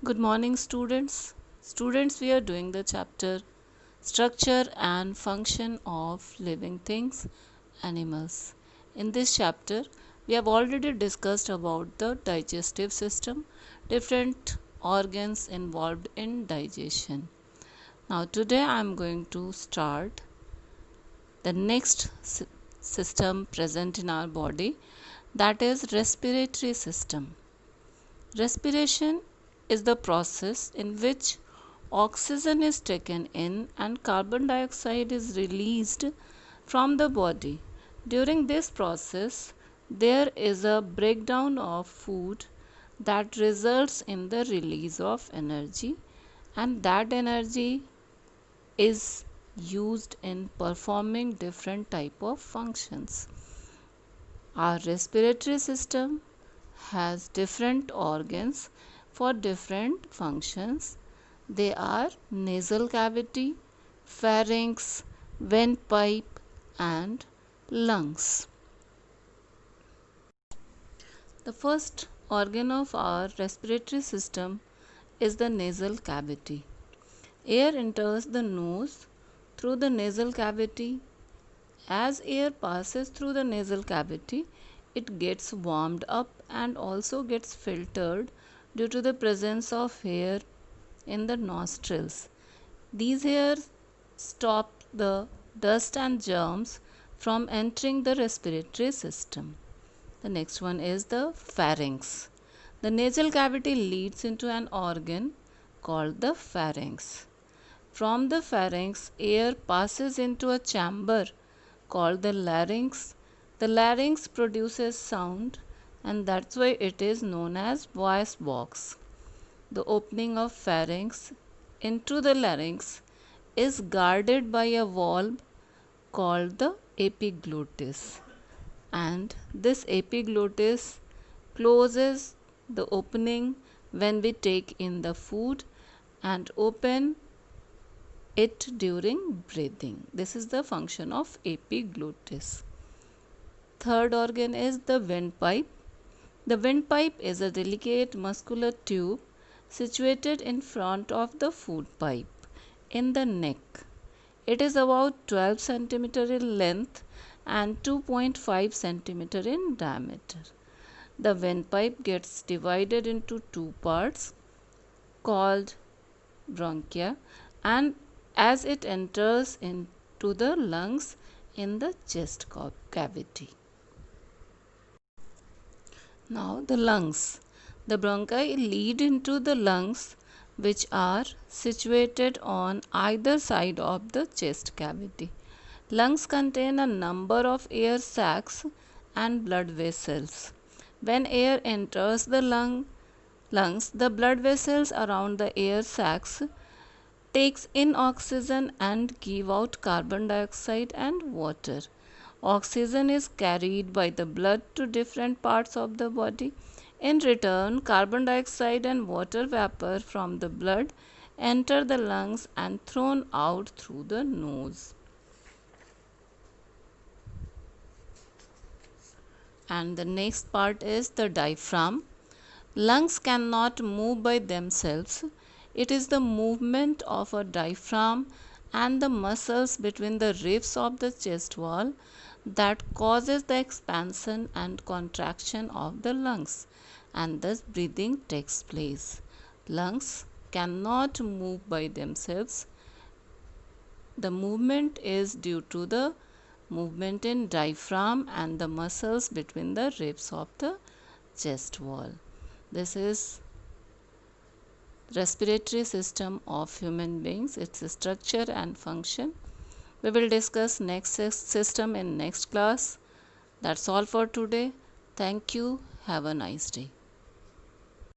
Good morning, students. Students, we are doing the chapter Structure and Function of Living Things, Animals. In this chapter, we have already discussed about the digestive system, different organs involved in digestion. Now, today I am going to start the next system present in our body, that is respiratory system. Respiration is the process in which oxygen is taken in and carbon dioxide is released from the body. During this process, there is a breakdown of food that results in the release of energy, and that energy is used in performing different type of functions. Our respiratory system has different organs for different functions. They are nasal cavity, pharynx, windpipe, and lungs. The first organ of our respiratory system is the nasal cavity. Air enters the nose through the nasal cavity. As air passes through the nasal cavity, it gets warmed up and also gets filtered due to the presence of hair in the nostrils. These hairs stop the dust and germs from entering the respiratory system. The next one is the pharynx. The nasal cavity leads into an organ called the pharynx. From the pharynx, air passes into a chamber called the larynx. The larynx produces sound, and that's why it is known as voice box. The opening of pharynx into the larynx is guarded by a valve called the epiglottis, and this epiglottis closes the opening when we take in the food and open it during breathing. This is the function of epiglottis. Third organ is the windpipe. The windpipe is a delicate muscular tube situated in front of the food pipe in the neck. It is about 12 cm in length and 2.5 cm in diameter. The windpipe gets divided into two parts called bronchia, and as it enters into the lungs in the chest cavity. Now the lungs. The bronchi lead into the lungs, which are situated on either side of the chest cavity. Lungs contain a number of air sacs and blood vessels. When air enters the lungs, the blood vessels around the air sacs takes in oxygen and give out carbon dioxide and water. Oxygen is carried by the blood to different parts of the body. In return, carbon dioxide and water vapor from the blood enter the lungs and thrown out through the nose. And the next part is the diaphragm. Lungs cannot move by themselves. It is the movement of a diaphragm and the muscles between the ribs of the chest wall that causes the expansion and contraction of the lungs, and thus breathing takes place. Lungs cannot move by themselves. The movement is due to the movement in diaphragm and the muscles between the ribs of the chest wall. This is respiratory system of human beings, its structure and function. We will discuss next system in next class. That's all for today. Thank you. Have a nice day.